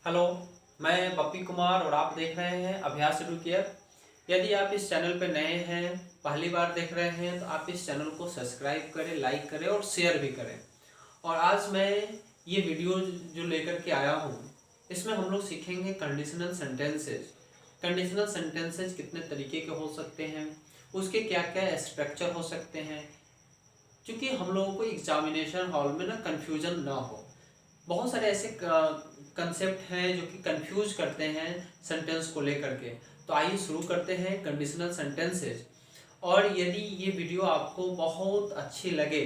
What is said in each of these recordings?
Hello, मैं बप्पी कुमार और आप देख रहे हैं अभ्यास एडुकेयर। यदि आप इस चैनल पर नए हैं, पहली बार देख रहे हैं, तो आप इस चैनल को सब्सक्राइब करें, लाइक करें और शेयर भी करें। और आज मैं ये वीडियो जो लेकर के आया हूँ, इसमें हम लोग सीखेंगे कंडीशनल सेंटेंसेज। कंडीशनल सेंटेंसेज कितने तरीके के हो सकते हैं, उसके क्या क्या स्ट्रक्चर हो सकते हैं, क्योंकि हम लोगों को एग्जामिनेशन हॉल में ना कन्फ्यूजन ना हो। बहुत सारे ऐसे कंसेप्ट हैं जो कि कंफ्यूज करते हैं सेंटेंस को लेकर के। तो आइए शुरू करते हैं कंडीशनल सेंटेंसेज। और यदि ये वीडियो आपको बहुत अच्छी लगे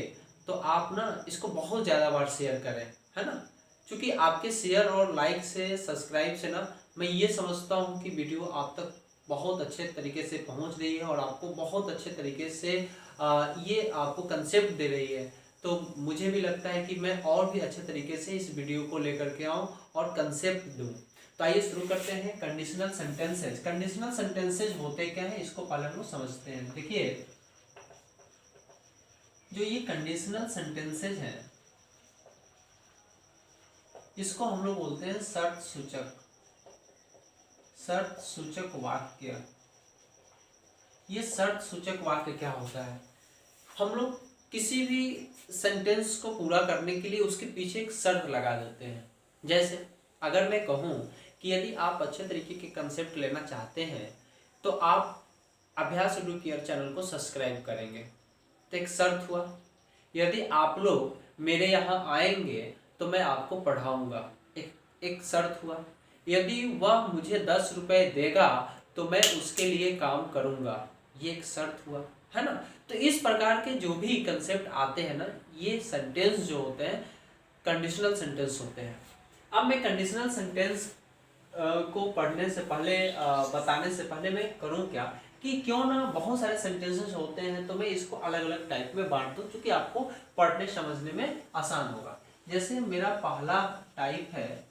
तो आप ना इसको बहुत ज़्यादा बार शेयर करें, है ना। क्योंकि आपके शेयर और लाइक से, सब्सक्राइब से ना मैं ये समझता हूँ कि वीडियो आप तक बहुत अच्छे तरीके से पहुँच रही है और आपको बहुत अच्छे तरीके से ये आपको कंसेप्ट दे रही है। तो मुझे भी लगता है कि मैं और भी अच्छे तरीके से इस वीडियो को लेकर के आऊँ और कंसेप्ट दूँ। तो आइए शुरू करते हैं कंडीशनल सेंटेंसेज। कंडीशनल सेंटेंसेज होते क्या है, इसको पहले हम लोग समझते हैं। देखिए, जो ये कंडीशनल सेंटेंसेज हैं, इसको हम लोग बोलते हैं शर्त सूचक वाक्य। ये शर्त सूचक वाक्य क्या होता है? हम लोग किसी भी सेंटेंस को पूरा करने के लिए उसके पीछे एक शर्त लगा देते हैं। जैसे अगर मैं कहूँ कि यदि आप अच्छे तरीके के कंसेप्ट लेना चाहते हैं तो आप अभ्यास एडुकेयर चैनल को सब्सक्राइब करेंगे, तो एक शर्त हुआ। यदि आप लोग मेरे यहाँ आएंगे तो मैं आपको पढ़ाऊँगा, एक शर्त हुआ। यदि वह मुझे 10 रुपये देगा तो मैं उसके लिए काम करूँगा, ये एक शर्त हुआ, है ना। तो इस प्रकार के जो भी कंसेप्ट आते हैं ना, ये सेंटेंस जो होते हैं कंडीशनल सेंटेंस होते हैं। अब मैं कंडीशनल सेंटेंस को पढ़ने से पहले, बताने से पहले मैं करूं क्या कि क्यों ना बहुत सारे सेंटेंसेस होते हैं, तो मैं इसको अलग अलग टाइप में बांट दूं क्योंकि आपको पढ़ने समझने में आसान होगा। जैसे मेरा पहला टाइप है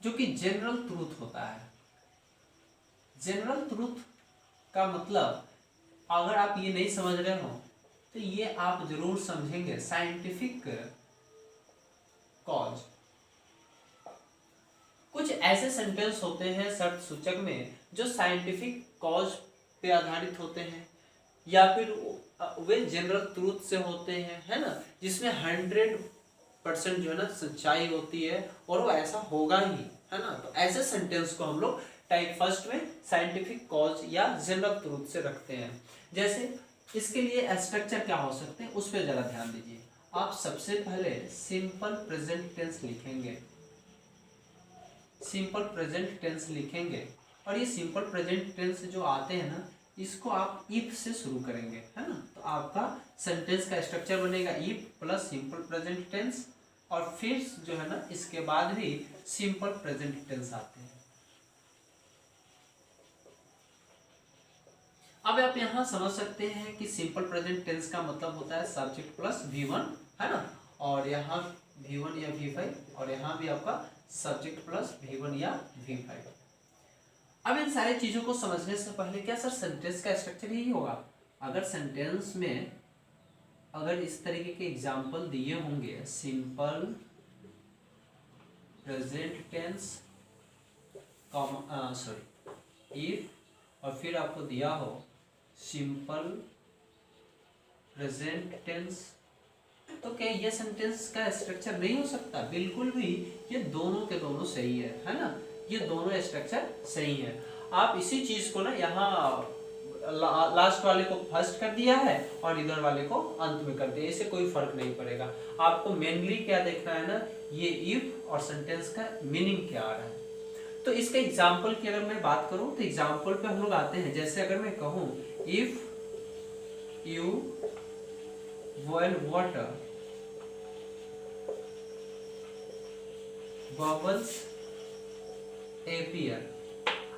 जो कि जनरल ट्रूथ होता है। जनरल ट्रूथ का मतलब, अगर आप ये नहीं समझ रहे हो तो ये आप जरूर समझेंगे, साइंटिफिक कॉज। कुछ ऐसे सेंटेंस होते हैं शर्त सूचक में जो साइंटिफिक कॉज पे आधारित होते हैं, या फिर वे जनरल ट्रूथ से होते हैं, है ना, जिसमें 100% जो है ना सच्चाई होती है और वो ऐसा होगा ही, है ना। तो ऐसे सेंटेंस को हम लोग टाइप फर्स्ट में साइंटिफिक कॉज या जनरल ट्रूथ से रखते हैं। जैसे इसके लिए स्ट्रक्चर क्या हो सकते हैं, उस पर जरा ध्यान दीजिए। आप सबसे पहले सिंपल प्रेजेंट टेंस लिखेंगे, सिंपल प्रेजेंट टेंस लिखेंगे। और ये सिंपल प्रेजेंट टेंस जो आते हैं ना, इसको आप इफ से शुरू करेंगे, है ना। तो आपका सेंटेंस का स्ट्रक्चर बनेगा if plus simple present tense, और फिर जो है ना इसके बाद भी सिंपल प्रेजेंट टेंस आते हैं। अब आप यहाँ समझ सकते हैं कि सिंपल प्रेजेंट टेंस का मतलब होता है सब्जेक्ट प्लस V1, है ना, और यहाँ V1 या V5, और यहाँ भी आपका सब्जेक्ट प्लस V1 या V5। अब इन सारी चीजों को समझने से पहले, क्या सर सेंटेंस का स्ट्रक्चर यही होगा? अगर सेंटेंस में अगर इस तरीके के एग्जाम्पल दिए होंगे, सिंपल प्रेजेंट टेंस इफ, और फिर आपको दिया हो सिंपल प्रेजेंट टेंस, तो क्या ये सेंटेंस का स्ट्रक्चर नहीं हो सकता? बिल्कुल भी, ये दोनों के दोनों सही है ना, ये दोनों स्ट्रक्चर सही है। आप इसी चीज को ना यहाँ लास्ट वाले को फर्स्ट कर दिया है और इधर वाले को अंत में कर दिया, इससे कोई फर्क नहीं पड़ेगा। आपको मेनली क्या देखना है ना, ये इफ और सेंटेंस का मीनिंग क्या आ रहा है। तो इसके एग्जाम्पल की अगर मैं बात करूं तो एग्जाम्पल पे हम लोग आते हैं। जैसे अगर मैं कहूं if you boil water bubbles appear,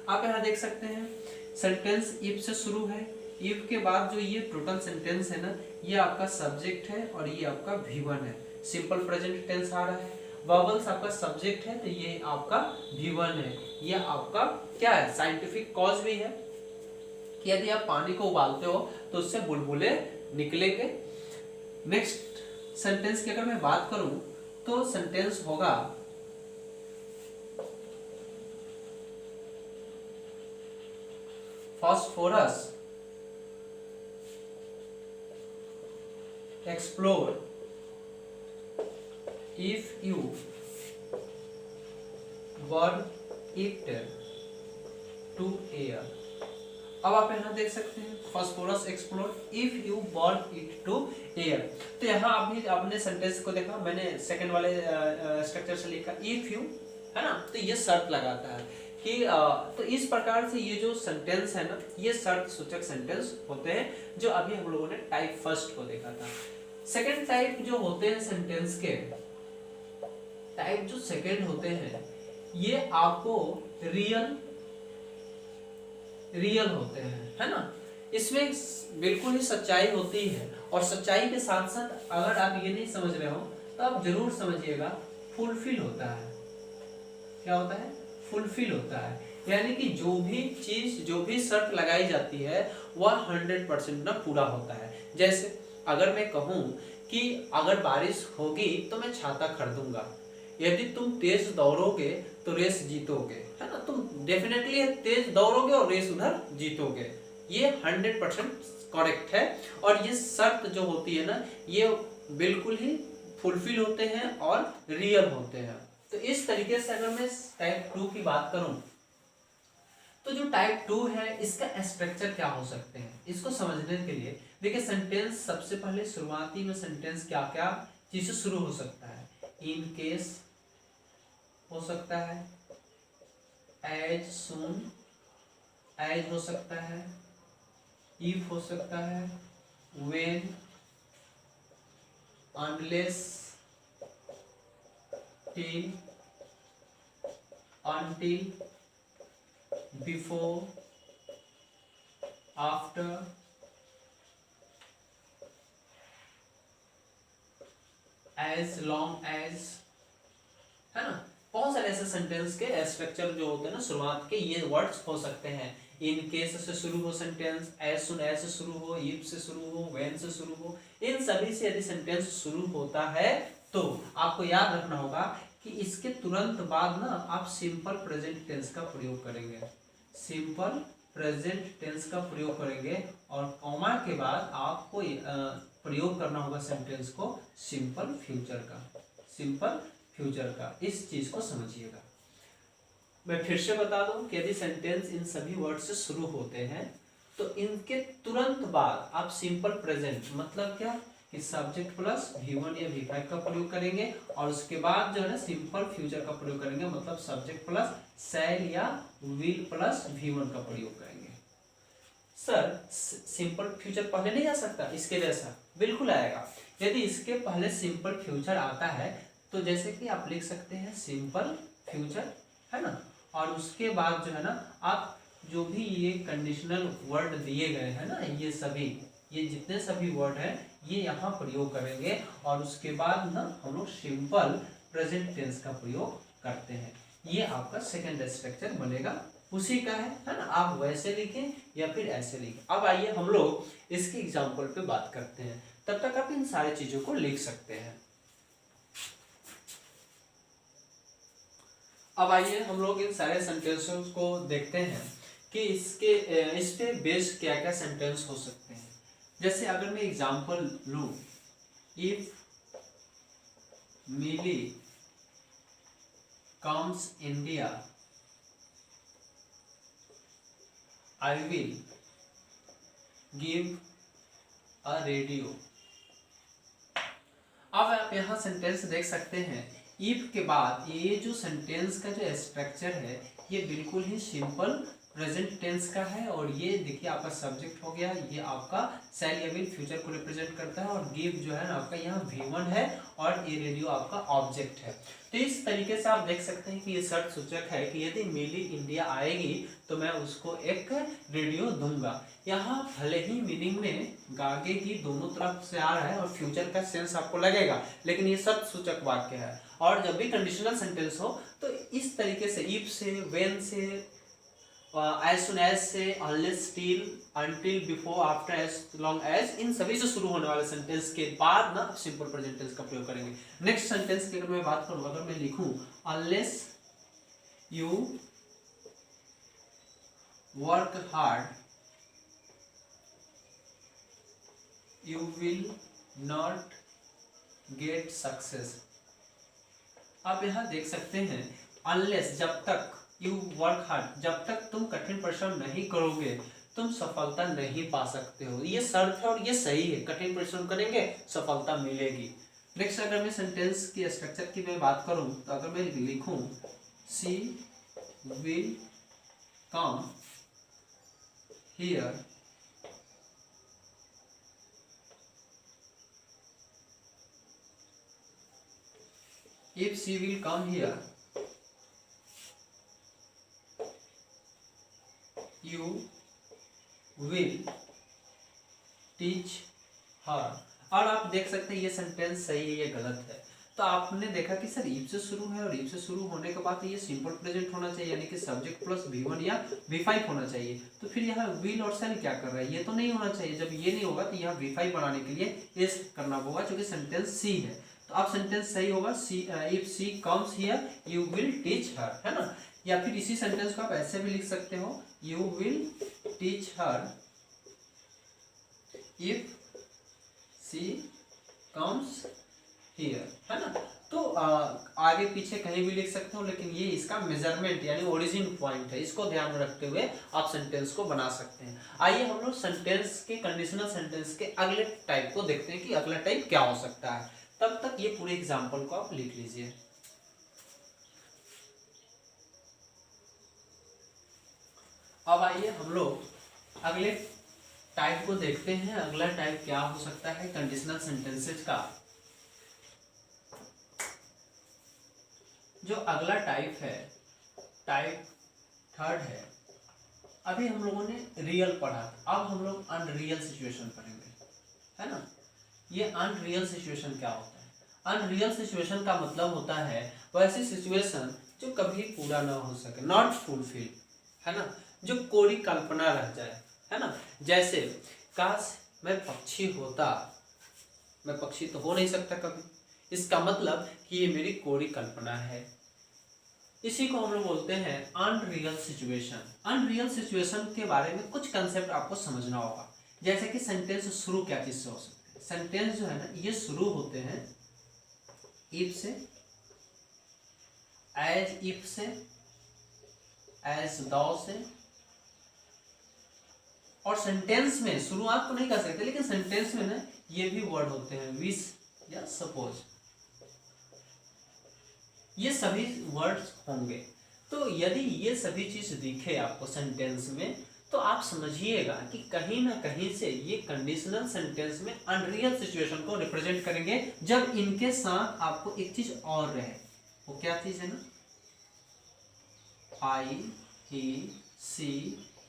आप यहां देख सकते हैं सेंटेंस इफ से शुरू है। इफ के बाद जो ये टोटल सेंटेंस है ना, ये आपका सब्जेक्ट है और ये आपका V1 है, सिंपल प्रेजेंट टेंस आ रहा है। बबल्स आपका सब्जेक्ट है तो ये आपका V1 है। ये आपका क्या है, साइंटिफिक कॉज भी है कि यदि आप पानी को उबालते हो तो उससे बुलबुले निकलेंगे। नेक्स्ट सेंटेंस की अगर मैं बात करूं तो सेंटेंस होगा phosphorus explode if you burn it to air। अब आप यहाँ देख सकते हैं phosphorus explode if you burn it to air. तो यहाँ अभी आपने सेंटेंस को देखा, मैंने सेकंड वाले स्ट्रक्चर से लिखा इफ यू, है ना। तो ये शर्त लगाता है कि तो इस प्रकार से ये जो सेंटेंस है ना, ये शर्त सूचक सेंटेंस होते हैं, जो अभी हम लोगों ने टाइप फर्स्ट को देखा था। सेकंड टाइप जो होते हैं सेंटेंस के, टाइप जो सेकंड होते हैं, ये आपको रियल होते हैं, है ना। इसमें बिल्कुल ही सच्चाई होती है, और सच्चाई के साथ साथ अगर आप ये नहीं समझ रहे हो तो आप जरूर समझिएगा फुलफिल होता है। क्या होता है? फुलफिल होता है, यानी कि जो भी चीज, जो भी शर्त लगाई जाती है वह 100% ना पूरा होता है। जैसे अगर मैं कहूं कि अगर बारिश होगी तो मैं छाता खरीदूंगा, यदि तुम तेज दौड़ोगे तो रेस जीतोगे, है ना। तुम डेफिनेटली तेज दौड़ोगे और रेस उधर जीतोगे, ये 100% करेक्ट है। और ये शर्त जो होती है ना, ये बिल्कुल ही फुलफिल होते हैं और रियल होते हैं। तो इस तरीके से अगर मैं टाइप 2 की बात करूं, तो जो टाइप 2 है इसका स्ट्रक्चर क्या हो सकते हैं, इसको समझने के लिए देखिए सेंटेंस, सबसे पहले शुरुआती में सेंटेंस क्या क्या चीज से शुरू हो सकता है। इन केस हो सकता है, एज सून, एज हो सकता है, इफ हो सकता है, when, unless, till, until, before, after, as long as, है ना। बहुत सारे ऐसे सेंटेंस के स्ट्रक्चर जो होते हैं ना शुरुआत के, ये वर्ड्स हो सकते हैं। इन केस से शुरू हो सेंटेंस, एज सुन एज से शुरू हो, इफ से शुरू हो, व्हेन से शुरू हो, इन सभी से यदि सेंटेंस शुरू होता है तो आपको याद रखना होगा कि इसके तुरंत बाद ना आप सिंपल प्रेजेंट टेंस का प्रयोग करेंगे, सिंपल प्रेजेंट टेंस का प्रयोग करेंगे, और कॉमा के बाद आपको प्रयोग करना होगा सेंटेंस को सिंपल फ्यूचर का, सिंपल फ्यूचर का। इस चीज को समझिएगा। मैं फिर से बता दूं कि यदि सेंटेंस इन सभी वर्ड से शुरू होते हैं तो इनके तुरंत बाद आप सिंपल प्रेजेंट, मतलब क्या कि सब्जेक्ट प्लस V1 या V5 का प्रयोग करेंगे, और उसके बाद जो है ना सिंपल फ्यूचर का प्रयोग करेंगे, मतलब सब्जेक्ट प्लस शैल या विल प्लस V1 का प्रयोग करेंगे। सर सिंपल फ्यूचर पहले नहीं आ सकता इसके जैसा? बिल्कुल आएगा। यदि इसके पहले सिंपल फ्यूचर आता है तो जैसे कि आप लिख सकते हैं सिंपल फ्यूचर, है ना, और उसके बाद जो है ना आप जो भी ये कंडीशनल वर्ड दिए गए हैं ना, ये सभी, ये जितने सभी वर्ड हैं ये यहाँ प्रयोग करेंगे, और उसके बाद ना हम लोग सिंपल प्रेजेंट टेंस का प्रयोग करते हैं। ये आपका सेकंड स्ट्रक्चर बनेगा, उसी का है ना। आप वैसे लिखें या फिर ऐसे लिखें। अब आइए हम लोग इसके एग्जाम्पल पे बात करते हैं, तब तक आप इन सारी चीजों को लिख सकते हैं। अब आइए हम लोग इन सारे सेंटेंसेस को देखते हैं कि इस पे बेस्ड क्या क्या सेंटेंस हो सकते हैं। जैसे अगर मैं एग्जांपल लूं, if Mili comes India I will give a radio. अब आप यहाँ सेंटेंस देख सकते हैं, इफ के बाद ये जो सेंटेंस का जो स्ट्रक्चर है ये बिल्कुल ही सिंपल प्रेजेंट टेंस का है, और ये देखिए आपका सब्जेक्ट हो गया, ये आपका शैल या विल फ्यूचर को रिप्रेजेंट करता है, और गिव जो है ना आपका यहाँ V1 है, और ये रेडियो आपका ऑब्जेक्ट है। तो इस तरीके से आप देख सकते हैं कि ये शर्त सूचक है कि यदि मिली इंडिया आएगी तो मैं उसको एक रेडियो दूंगा। यहाँ भले ही मीनिंग में गागे की दोनों तरफ से आ रहा है और फ्यूचर का सेंस आपको लगेगा, लेकिन ये शर्त सूचक वाक्य है। और जब भी कंडीशनल सेंटेंस हो तो इस तरीके से इफ से, व्हेन से, एज सुन एज से, unless, till, until, before, after, as long as, इन सभी से शुरू होने वाले सेंटेंस के बाद ना सिंपल प्रेजेंट टेंस का प्रयोग करेंगे। नेक्स्ट सेंटेंस की अगर मैं बात करूं, अगर मैं लिखूं unless you work hard you will not get success. आप यहाँ देख सकते हैं अनलेस, जब तक यू वर्क हार्ड, जब तक तुम कठिन परिश्रम नहीं करोगे तुम सफलता नहीं पा सकते हो। ये शर्त है और ये सही है, कठिन परिश्रम करेंगे सफलता मिलेगी। नेक्स्ट अगर मैं सेंटेंस की स्ट्रक्चर की मैं बात करूं तो अगर मैं लिखूं she will come here if she will come here you will teach her। और आप देख सकते हैं ये सेंटेंस सही है, ये गलत है। तो आपने देखा कि सर इफ से शुरू है और इफ से शुरू होने के बाद ये सिंपल प्रेजेंट होना चाहिए, यानी कि सब्जेक्ट प्लस V1 या V5 होना चाहिए। तो फिर यहाँ विल और शैल क्या कर रहा है, ये तो नहीं होना चाहिए। जब ये नहीं होगा तो यहाँ V5 बनाने के लिए एस करना होगा, क्योंकि सेंटेंस सी है। तो अब सेंटेंस सही होगा if she comes here you will teach her, है ना। या फिर इसी सेंटेंस को आप ऐसे भी लिख सकते हो you will teach her if she comes here, है ना। तो आगे पीछे कहीं भी लिख सकते हो, लेकिन ये इसका मेजरमेंट यानी ओरिजिन पॉइंट है, इसको ध्यान में रखते हुए आप सेंटेंस को बना सकते हैं। आइए हम लोग सेंटेंस के कंडीशनल सेंटेंस के अगले टाइप को देखते हैं कि अगला टाइप क्या हो सकता है। तब तक ये पूरे एग्जाम्पल को आप लिख लीजिए। अब आइए हम लोग अगले टाइप को देखते हैं। अगला टाइप क्या हो सकता है कंडीशनल सेंटेंसेस का। जो अगला टाइप है, टाइप थर्ड है। अभी हम लोगों ने रियल पढ़ा, अब हम लोग अनरियल सिचुएशन पढ़ेंगे, है ना। ये अनरियल सिचुएशन क्या होता है? अनरियल सिचुएशन का मतलब होता है वैसी सिचुएशन जो कभी पूरा ना हो सके, नॉट फुलफिल, है ना, जो कोरी कल्पना रह जाए, है ना। जैसे काश मैं पक्षी होता, मैं पक्षी तो हो नहीं सकता कभी, इसका मतलब कि ये मेरी कोरी कल्पना है। इसी को हम लोग बोलते हैं अनरियल सिचुएशन। अनरियल सिचुएशन के बारे में कुछ कंसेप्ट आपको समझना होगा। जैसे कि सेंटेंस शुरू क्या चीज से हो सकते हैं। सेंटेंस जो है ना ये शुरू होते हैं इफ से, एज इफ से, एज दो से, और सेंटेंस में शुरुआत तो नहीं कर सकते, लेकिन सेंटेंस में ना ये भी वर्ड होते हैं विश या सपोज, ये सभी वर्ड्स होंगे। तो यदि ये सभी चीज दिखे आपको सेंटेंस में तो आप समझिएगा कि कहीं ना कहीं से ये कंडीशनल सेंटेंस में अनरियल सिचुएशन को रिप्रेजेंट करेंगे, जब इनके साथ आपको एक चीज और रहे। वो क्या चीज है ना, आई, ही, सी,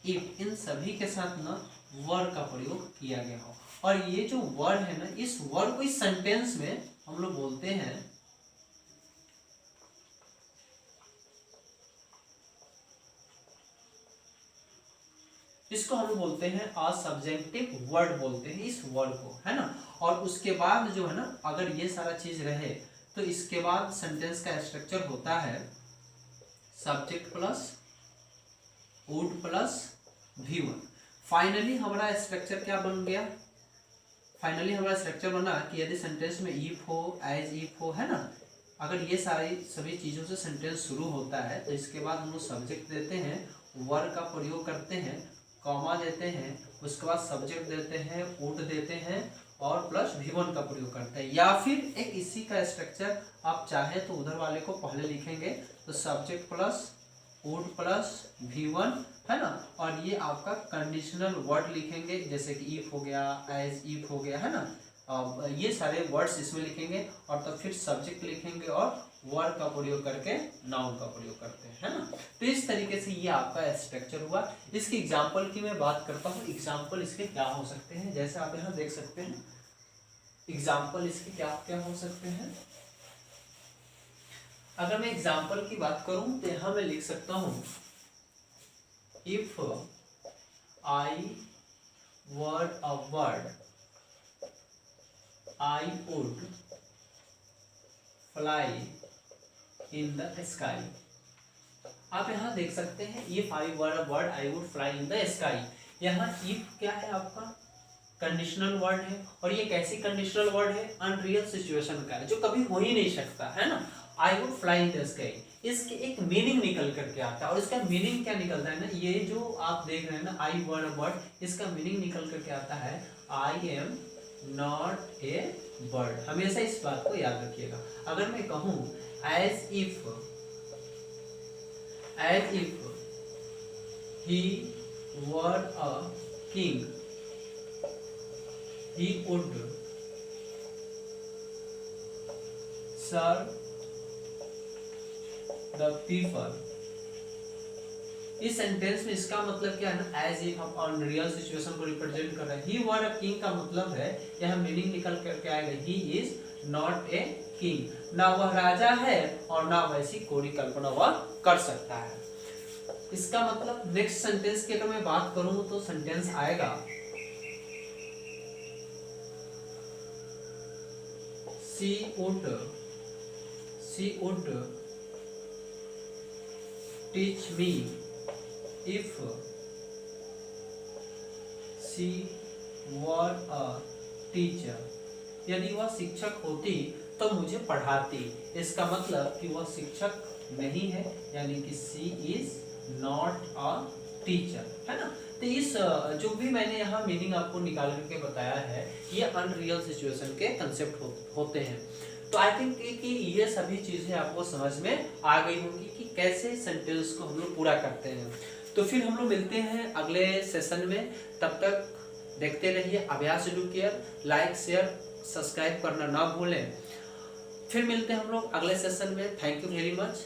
इफ, इन सभी के साथ ना वर्ड का प्रयोग किया गया हो। और ये जो वर्ड है ना, इस वर्ड को इस सेंटेंस में हम लोग बोलते हैं इसको हम बोलते हैं असब्जेक्टिव वर्ड बोलते हैं इस वर्ड को, है ना। और उसके बाद जो है ना अगर ये सारा चीज रहे तो इसके बाद सेंटेंस का स्ट्रक्चर होता है subject plus would plus V1। Finally हमारा स्ट्रक्चर क्या बन गया, फाइनली हमारा स्ट्रक्चर बना कि यदि सेंटेंस में इफ हो, एज इफ हो, है ना, अगर ये सारी सभी चीजों से सेंटेंस शुरू होता है तो इसके बाद हम लोग सब्जेक्ट देते हैं, वर्ब का प्रयोग करते हैं, कॉमा देते हैं, उसके बाद सब्जेक्ट देते हैं, वुड देते हैं और प्लस V1 का प्रयोग करते हैं। या फिर एक इसी का स्ट्रक्चर आप चाहे तो उधर वाले को पहले लिखेंगे तो subject plus would plus V1, है ना, और ये आपका कंडीशनल वर्ड लिखेंगे जैसे कि इफ हो गया, एज इफ हो गया, है ना। ये सारे वर्ड्स इसमें लिखेंगे और तब फिर सब्जेक्ट लिखेंगे और वर्ड का प्रयोग करके नाउन का प्रयोग करते हैं, है ना। तो इस तरीके से ये आपका स्ट्रक्चर हुआ। इसकी एग्जांपल की मैं बात करता हूँ, एग्जांपल इसके क्या हो सकते हैं, जैसे आप यहाँ देख सकते हैं एग्जांपल इसके क्या क्या हो सकते हैं। अगर मैं एग्जांपल की बात करूं तो यहां मैं लिख सकता हूं if I were a bird I would fly in the sky. आप यहां देख सकते हैं if I were a bird I would fly in the sky. यहाँ इफ क्या है आपका कंडीशनल वर्ड है, और ये कैसी कंडीशनल वर्ड है, अनरियल सिचुएशन का है, जो कभी हो ही नहीं सकता है ना। I would fly in the sky, इसके एक मीनिंग निकल करके आता है, और इसका मीनिंग क्या निकलता है ना, ये जो आप देख रहे हैं ना आई वर्ड, इसका मीनिंग निकल करके आता है I am not a bird. हमेशा इस बात को याद रखिएगा। अगर मैं कहूं as if he were a king, he would serve the people। इस सेंटेंस में इसका मतलब क्या है ना, एज इफ हम अनरियल सिचुएशन को रिप्रेजेंट कर रहे हैं। ही वर अ किंग का मतलब है, यह मीनिंग निकल करके आएगा he is not a king, ना वह राजा है और ना वैसी कोई कल्पना वह कर सकता है। इसका मतलब नेक्स्ट सेंटेंस की अगर मैं बात करूं तो सेंटेंस आएगा she would teach me if she were a teacher। यदि वह शिक्षक होती तो मुझे पढ़ाती। इसका मतलब कि वह शिक्षक नहीं है, यानी कि she is not a teacher, है ना। तो इस जो भी मैंने यहाँ मीनिंग आपको निकाल करके बताया है, ये अनरियल सिचुएशन के कंसेप्ट होते हैं। तो आई थिंक कि ये सभी चीजें आपको समझ में आ गई होंगी कि कैसे सेंटेंस को हम लोग पूरा करते हैं। तो फिर हम लोग मिलते हैं अगले सेशन में, तब तक देखते रहिए अभ्यास एडुकेयर। लाइक शेयर सब्सक्राइब करना ना भूलें। फिर मिलते हैं हम लोग अगले सेशन में। Thank you very much.